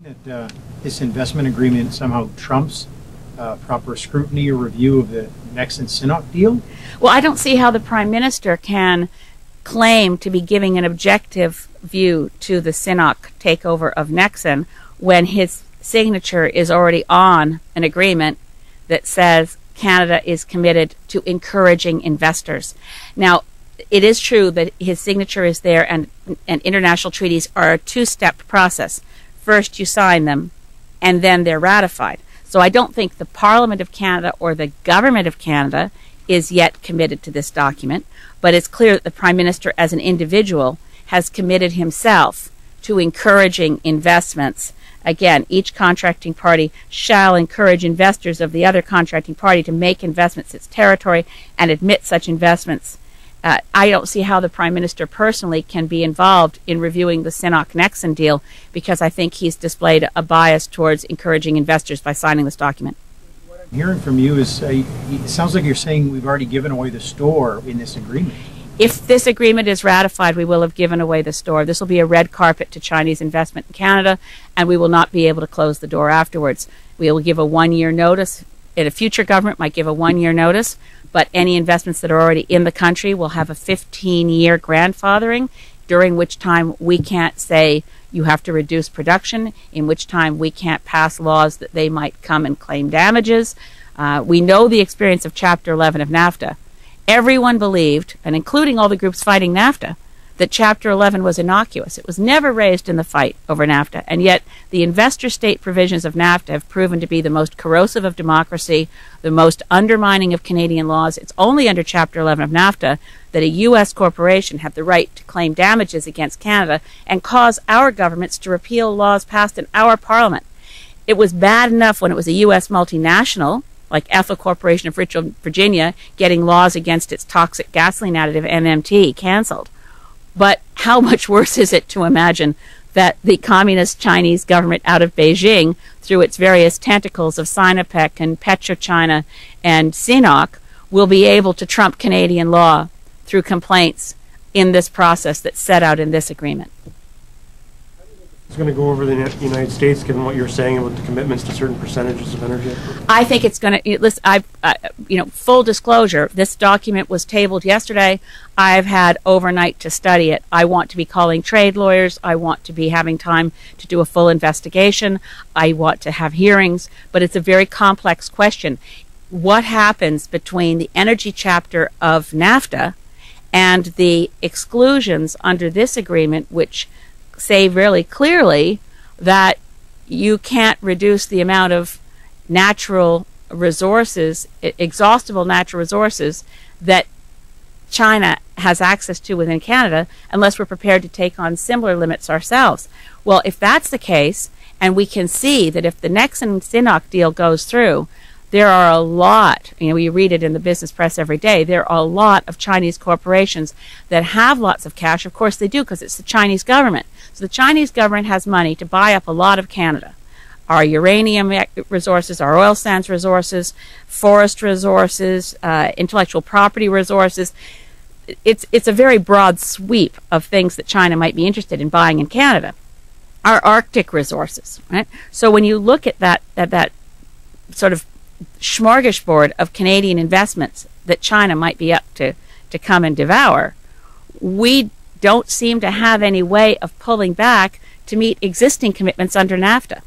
That this investment agreement somehow trumps proper scrutiny or review of the Nexen CNOOC deal? Well, I don't see how the Prime Minister can claim to be giving an objective view to the CNOOC takeover of Nexen when his signature is already on an agreement that says Canada is committed to encouraging investors. Now, it is true that his signature is there, and international treaties are a two-step process. First, you sign them, and then they're ratified. So I don't think the Parliament of Canada or the Government of Canada is yet committed to this document, but it's clear that the Prime Minister as an individual has committed himself to encouraging investments. Again, each contracting party shall encourage investors of the other contracting party to make investments in its territory and admit such investments. I don't see how the Prime Minister personally can be involved in reviewing the CNOOC-Nexen deal, because I think he's displayed a bias towards encouraging investors by signing this document. What I'm hearing from you is it sounds like you're saying we've already given away the store in this agreement. If this agreement is ratified, we will have given away the store. This will be a red carpet to Chinese investment in Canada, and we will not be able to close the door afterwards. We will give a one-year notice. A future government might give a one-year notice, but any investments that are already in the country will have a 15-year grandfathering, during which time we can't say you have to reduce production, in which time we can't pass laws that they might come and claim damages. We know the experience of Chapter 11 of NAFTA. Everyone believed, and including all the groups fighting NAFTA, that Chapter 11 was innocuous. It was never raised in the fight over NAFTA, and yet the investor-state provisions of NAFTA have proven to be the most corrosive of democracy, the most undermining of Canadian laws. It's only under Chapter 11 of NAFTA that a U.S. corporation had the right to claim damages against Canada and cause our governments to repeal laws passed in our parliament. It was bad enough when it was a U.S. multinational, like Ethyl Corporation of Richmond, Virginia, getting laws against its toxic gasoline additive NMT canceled. But how much worse is it to imagine that the communist Chinese government out of Beijing, through its various tentacles of Sinopec and PetroChina and CNOOC, will be able to trump Canadian law through complaints in this process that's set out in this agreement? It's going to go over the United States, given what you're saying about the commitments to certain percentages of energy? I think it's going to, listen, full disclosure, this document was tabled yesterday. I've had overnight to study it. I want to be calling trade lawyers. I want to be having time to do a full investigation. I want to have hearings, but it's a very complex question. What happens between the energy chapter of NAFTA and the exclusions under this agreement, which say really clearly that you can't reduce the amount of natural resources, exhaustible natural resources, that China has access to within Canada, unless we're prepared to take on similar limits ourselves. Well, if that's the case, and we can see that if the Nexen CNOOC deal goes through, there are a lot, we read it in the business press every day, there are a lot of Chinese corporations that have lots of cash. Of course they do, because it's the Chinese government. So the Chinese government has money to buy up a lot of Canada. Our uranium resources, our oil sands resources, forest resources, intellectual property resources. It's a very broad sweep of things that China might be interested in buying in Canada. Our Arctic resources, right? So when you look at that sort of smorgasbord of Canadian investments that China might be up to come and devour, we don't seem to have any way of pulling back to meet existing commitments under NAFTA.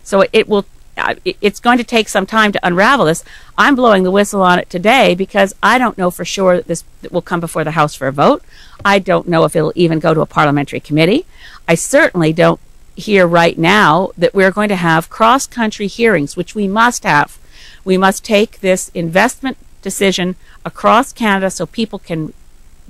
So it's going to take some time to unravel this. I'm blowing the whistle on it today because I don't know for sure that this will come before the House for a vote. I don't know if it'll even go to a parliamentary committee. I certainly don't hear right now that we're going to have cross-country hearings, which we must have. We must take this investment decision across Canada so people can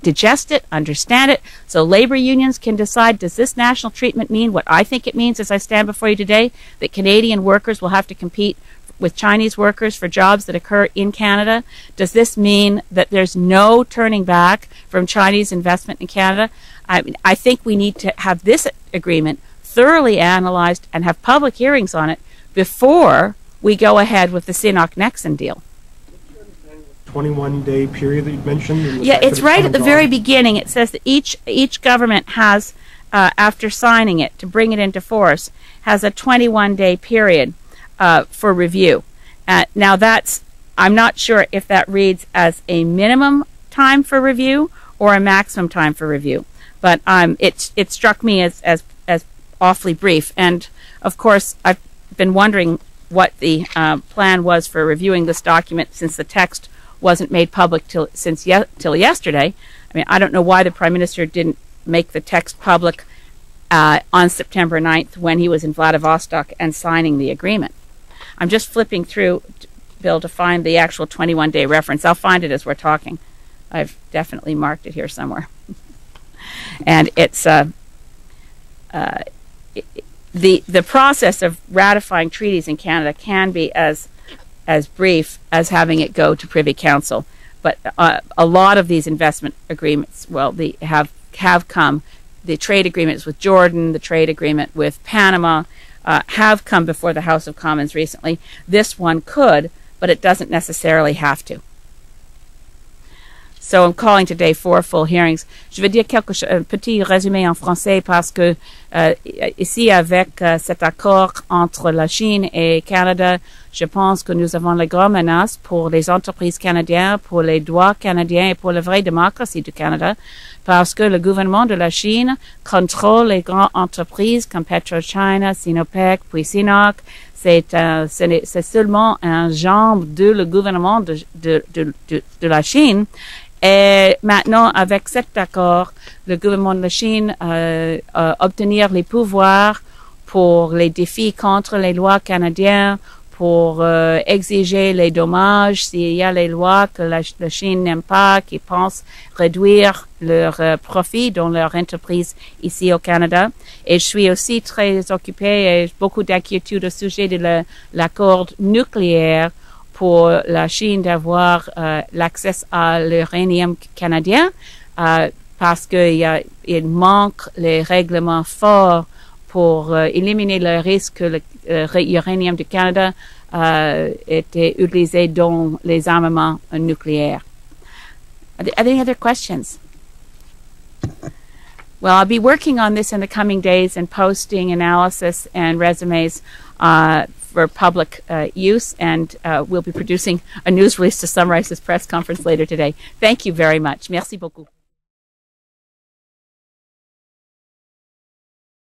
digest it, understand it, so labor unions can decide, does this national treatment mean what I think it means as I stand before you today, that Canadian workers will have to compete with Chinese workers for jobs that occur in Canada? Does this mean that there's no turning back from Chinese investment in Canada? I think we need to have this agreement thoroughly analyzed and have public hearings on it before we go ahead with the CNOOC-Nexen deal. 21-day period that you mentioned? Yeah, it's right at the very beginning. It says that each government has after signing it to bring it into force has a 21-day period for review. Now I'm not sure if that reads as a minimum time for review or a maximum time for review, but it struck me as awfully brief. And of course, I've been wondering what the plan was for reviewing this document, since the text wasn't made public till yesterday. I mean, I don't know why the Prime Minister didn't make the text public on September 9th when he was in Vladivostok and signing the agreement. I'm just flipping through, Bill, to find the actual 21-day reference. I'll find it as we're talking. I've definitely marked it here somewhere. And it's the process of ratifying treaties in Canada can be as brief as having it go to Privy Council. But a lot of these investment agreements, well, they have come. The trade agreements with Jordan, the trade agreement with Panama, have come before the House of Commons recently. This one could, but it doesn't necessarily have to. So I'm calling today 4 full hearings. Je vais dire un petit résumé en français parce que ici, avec cet accord entre la Chine et Canada, je pense que nous avons les grandes menaces pour les entreprises canadiennes, pour les droits canadiens et pour la vraie démocratie du Canada, parce que le gouvernement de la Chine contrôle les grandes entreprises comme PetroChina, Sinopec, puis CNOOC. C'est seulement un jambe de le gouvernement de la Chine. Et maintenant, avec cet accord, le gouvernement de la Chine obtenir les pouvoirs pour les défis contre les lois canadiennes, pour exiger les dommages s'il y a les lois que la Chine n'aime pas, qui pensent réduire leur profit dans leur entreprise ici au Canada. Et je suis aussi très occupée et beaucoup d'inquiétude au sujet de l'accord nucléaire pour la Chine d'avoir l'accès à l'uranium canadien parce qu'il manque les règlements forts pour éliminer le risque que l'uranium du Canada était utilisé dans les armements nucléaires. Are there any other questions? Well, I'll be working on this in the coming days and posting analysis and resumes for public use, and we'll be producing a news release to summarize this press conference later today. Thank you very much. Merci beaucoup.